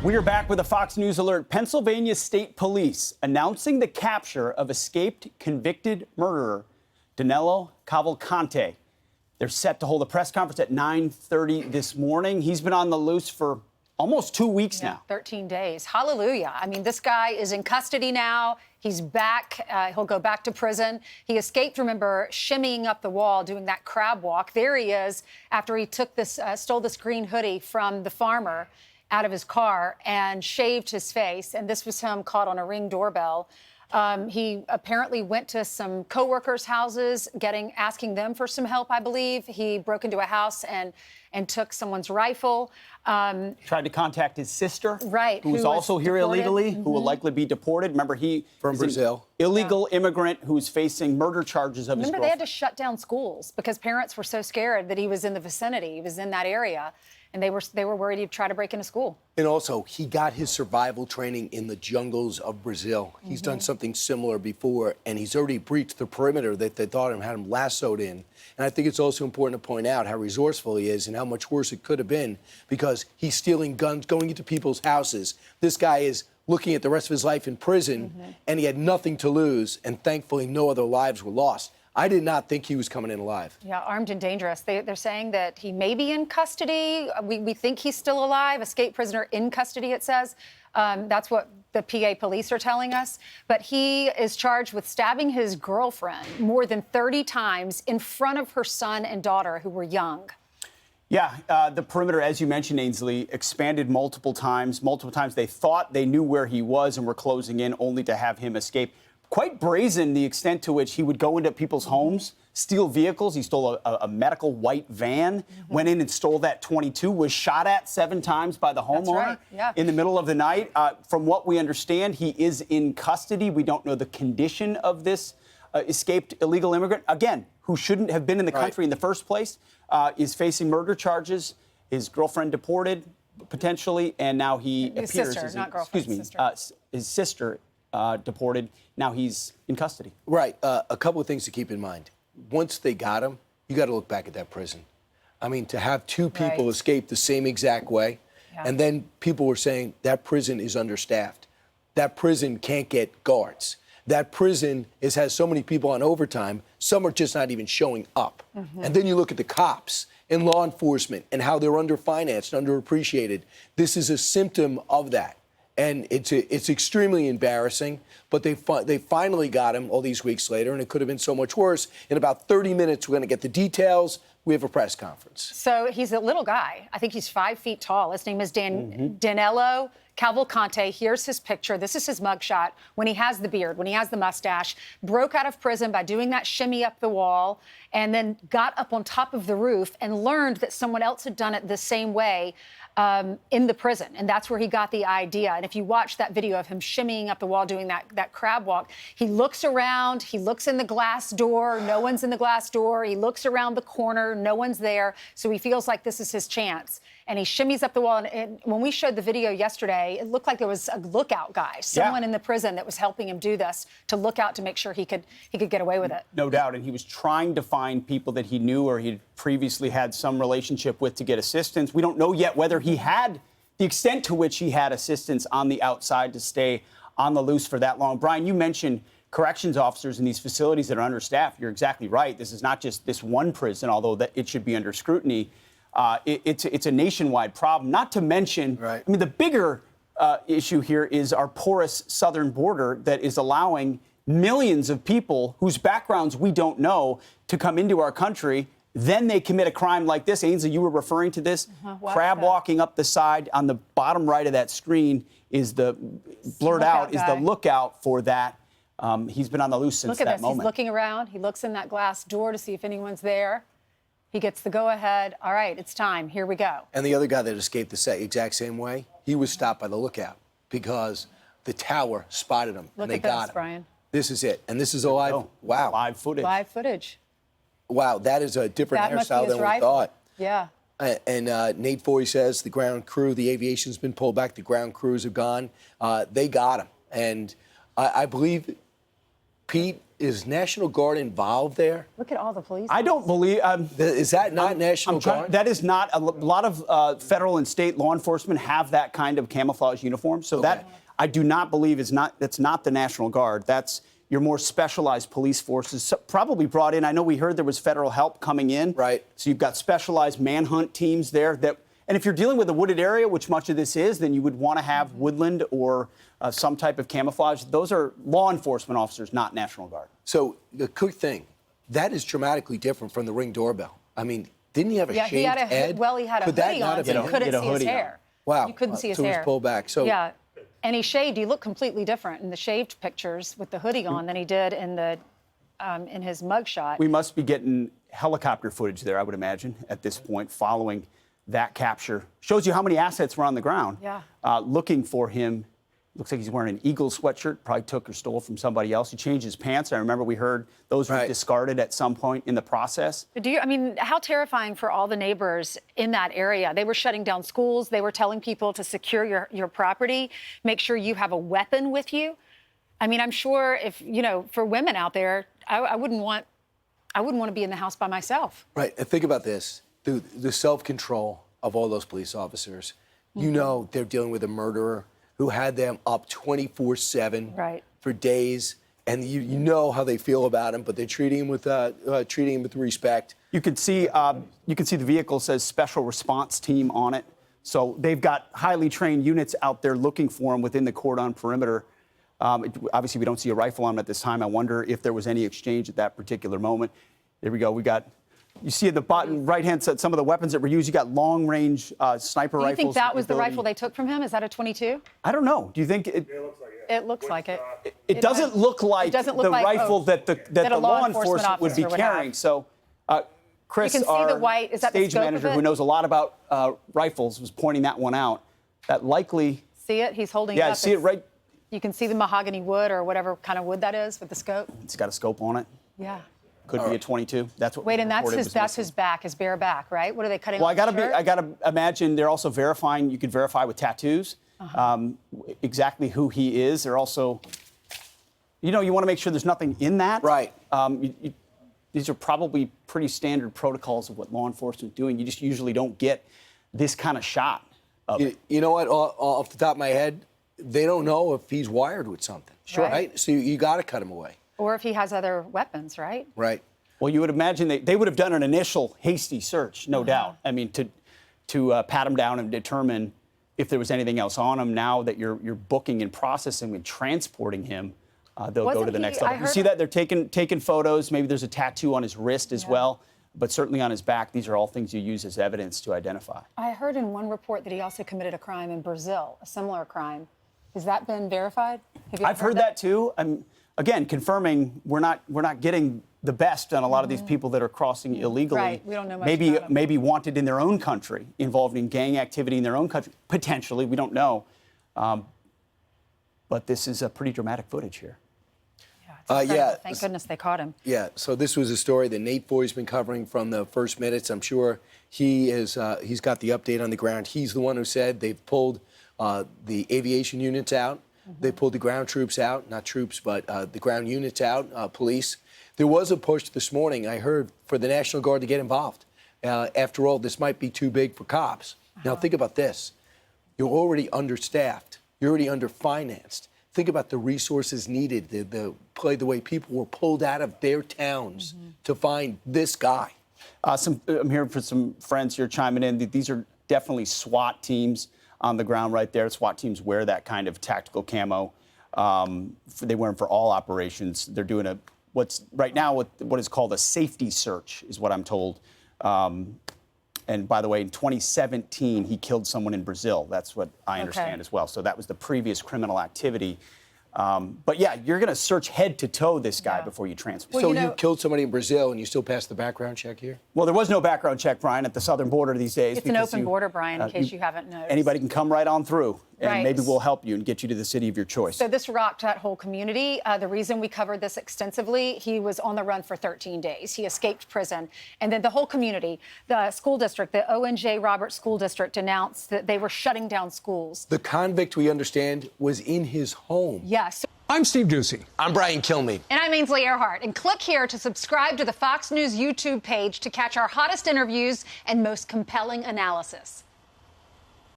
We are back with a Fox News alert. Pennsylvania State Police announcing the capture of escaped convicted murderer Danelo Cavalcante. They're set to hold a press conference at 9:30 this morning. He's been on the loose for almost 2 weeks now. 13 days. Hallelujah. I mean, this guy is in custody now. He's back. He'll go back to prison. He escaped, remember, shimmying up the wall, doing that crab walk. There he is after he took this, stole this green hoodie from the farmer out of his car and shaved his face. And this was him caught on a Ring doorbell. He apparently went to some coworkers' houses, asking them for some help, I believe. He broke into a house and took someone's rifle. Tried to contact his sister, right, who was also here deported. illegally, who will likely be deported. Remember, he from Brazil, illegal immigrant who's facing murder charges of his girlfriend. Remember, they had to shut down schools because parents were so scared that he was in the vicinity. He was in that area. And they were worried he'd try to break into school. And also, he got his survival training in the jungles of Brazil. He's done something similar before, and he's already breached the perimeter that they thought had him lassoed in. And I think it's also important to point out how resourceful he is and how much worse it could have been, because he's stealing guns, going into people's houses. This guy is looking at the rest of his life in prison, and he had nothing to lose, and thankfully no other lives were lost. I did not think he was coming in alive. Yeah, armed and dangerous. They're saying that he may be in custody. We think he's still alive. Escaped prisoner in custody, it says. That's what the PA police are telling us. But he is charged with stabbing his girlfriend more than 30 times in front of her son and daughter, who were young. Yeah, the perimeter, as you mentioned, Ainsley, expanded multiple times. Multiple times they thought they knew where he was and were closing in, only to have him escape. Quite brazen, the extent to which he would go into people's homes, steal vehicles. He stole a medical white van, went in and stole that .22, was shot at 7 times by the homeowner in the middle of the night. From what we understand, he is in custody. We don't know the condition of this escaped illegal immigrant, again, who shouldn't have been in the country in the first place, is facing murder charges, his girlfriend deported, potentially, and now he his appears sister, as not girlfriend, his sister deported. Now he's in custody. Right. A couple of things to keep in mind. Once they got him, you got to look back at that prison. I mean, to have 2 people escape the same exact way, and then people were saying that prison is understaffed. That prison can't get guards. That prison has so many people on overtime, some are just not even showing up. And then you look at the cops and law enforcement and how they're underfinanced, underappreciated. This is a symptom of that. And it's extremely embarrassing, but they finally got him all these weeks later, and it could have been so much worse. In about 30 minutes, we're going to get the details. We have a press conference. So he's a little guy. I think he's 5 feet tall. His name is Danelo Cavalcante. Here's his picture. This is his mugshot when he has the beard, when he has the mustache. Broke out of prison by doing that shimmy up the wall, and then got up on top of the roof and learned that someone else had done it the same way in the prison. And that's where he got the idea. And if you watch that video of him shimmying up the wall, doing that crab walk, he looks around, he looks in the glass door, no one's in the glass door. He looks around the corner, no one's there. So he feels like this is his chance. And he shimmies up the wall. And when we showed the video yesterday, it looked like there was a lookout guy, someone in the prison that was helping him do this, to look out to make sure he could get away with it. No doubt. And he was trying to find people that he knew or he'd previously had some relationship with to get assistance. We don't know yet whether he had the extent to which he had assistance on the outside to stay on the loose for that long. Brian, you mentioned corrections officers in these facilities that are understaffed. You're exactly right. This is not just this one prison, although that it should be under scrutiny. It's a nationwide problem, not to mention, I mean, the bigger issue here is our porous southern border that is allowing millions of people whose backgrounds we don't know to come into our country. Then they commit a crime like this. Ainsley, you were referring to this. Crab walking up the side on the bottom right of that screen is the blurred out is the lookout for that. He's been on the loose since that moment. Look at this. He's looking around. He looks in that glass door to see if anyone's there. He gets the go-ahead. All right, it's time. Here we go. And the other guy that escaped the exact same way, he was stopped by the lookout because the tower spotted him, and they got him. Brian. This is it. And this is a live, wow. Live footage. Live footage. Wow, that is a different hairstyle than we thought. Yeah. And Nate Forey says the ground crew, the aviation's been pulled back, the ground crews have gone. They got him. And I believe Pete, is National Guard involved there? Look at all the police. I don't believe. Is that not National Guard? That is not. A lot of federal and state law enforcement have that kind of camouflage uniform. So that I do not believe is not. That's not the National Guard. That's your more specialized police forces, probably brought in. I know we heard there was federal help coming in. Right. So you've got specialized manhunt teams there. And if you're dealing with a wooded area, which much of this is, then you would want to have woodland or some type of camouflage. Those are law enforcement officers, not National Guard. So the quick thing, that is dramatically different from the Ring doorbell. I mean, didn't he have a shaved he had a head? well, he had a Could that hoodie not on, have so been you him? couldn't He had a see his hoodie on. hair. Wow. You couldn't see his So it was hair. pulled back. So yeah, and he shaved. He looked completely different in the shaved pictures with the hoodie on than he did in the in his mugshot. We must be getting helicopter footage there, I would imagine, at this point, following that capture. Shows you how many assets were on the ground. Yeah. Looking for him. Looks like he's wearing an Eagles sweatshirt, probably took or stole from somebody else. He changed his pants. I remember we heard those were discarded at some point in the process. I mean, how terrifying for all the neighbors in that area. They were shutting down schools. They were telling people to secure your property, make sure you have a weapon with you. I mean, I'm sure if, for women out there, I wouldn't want to be in the house by myself. Right. And think about this. The self-control of all those police officers. You know they're dealing with a murderer who had them up 24/7 for days, and you know how they feel about him, but they're treating him with respect. You can see the vehicle says Special Response Team on it. So they've got highly trained units out there looking for him within the cordon perimeter. Obviously, we don't see a rifle on him at this time. I wonder if there was any exchange at that particular moment. There we go. You see at the bottom right-hand side some of the weapons that were used. You got long-range sniper rifles. Do you think that was the rifle they took from him? Is that a .22? I don't know. Do you think it? It looks like it. It doesn't look like the rifle that the law enforcement would be carrying. So, Chris, you can see the white. Is that the stage scope manager of it? who knows a lot about rifles was pointing that one out. That likely. See it? He's holding it up. Yeah, see it right. You can see the mahogany wood or whatever kind of wood that is with the scope. It's got a scope on it. Yeah. Could be a .22. That's what. Wait, and that's his back, his bare back, right? What are they cutting? Well, off I gotta imagine they're also verifying. You could verify with tattoos exactly who he is. They're also, you want to make sure there's nothing in that. Right. These are probably pretty standard protocols of what law enforcement is doing. You just usually don't get this kind of shot of it. You know what? Off the top of my head, they don't know if he's wired with something. Sure. Right? So you got to cut him away. Or if he has other weapons, right? Right. Well, you would imagine they would have done an initial hasty search, no doubt. I mean, to pat him down and determine if there was anything else on him. Now that you're booking and processing and transporting him, they'll go to the next level. You see that they're taking photos. Maybe there's a tattoo on his wrist as well, but certainly on his back. These are all things you use as evidence to identify. I heard in one report that he also committed a crime in Brazil, a similar crime. Has that been verified? I've heard that too. Again, confirming we're not getting the best on a lot of these people that are crossing illegally. Right. We don't know much about them. Maybe wanted in their own country, involved in gang activity in their own country. Potentially, we don't know. But this is a pretty dramatic footage here. Yeah. It's incredible. Thank goodness they caught him. Yeah. So this was a story that Nate Foy's been covering from the first minutes. I'm sure he's got the update on the ground. He's the one who said they've pulled the aviation units out. They pulled the ground troops out, not troops, but the ground units out, police. There was a push this morning, I heard, for the National Guard to get involved. After all, this might be too big for cops. Now, think about this. You're already understaffed. You're already underfinanced. Think about the resources needed, the way people were pulled out of their towns to find this guy. I'm hearing from some friends here chiming in that these are definitely SWAT teams on the ground right there. SWAT teams wear that kind of tactical camo. They wear them for all operations. They're doing what is called a safety search, is what I'm told. And by the way, in 2017, he killed someone in Brazil. That's what I understand as well. So that was the previous criminal activity. But yeah, you're going to search head to toe this guy before you transfer. So you killed somebody in Brazil and you still passed the background check here? Well, there was no background check, Brian, at the southern border these days. It's an open border, Brian, in case you haven't noticed. Anybody can come right on through, and maybe we'll help you and get you to the city of your choice. So this rocked that whole community. The reason we covered this extensively, he was on the run for 13 days. He escaped prison. And then the whole community, the school district, the O.N.J. Roberts School District announced that they were shutting down schools. The convict, we understand, was in his home. Yes. I'm Steve Ducey. I'm Brian Kilmeade. And I'm Ainsley Earhart. And click here to subscribe to the Fox News YouTube page to catch our hottest interviews and most compelling analysis.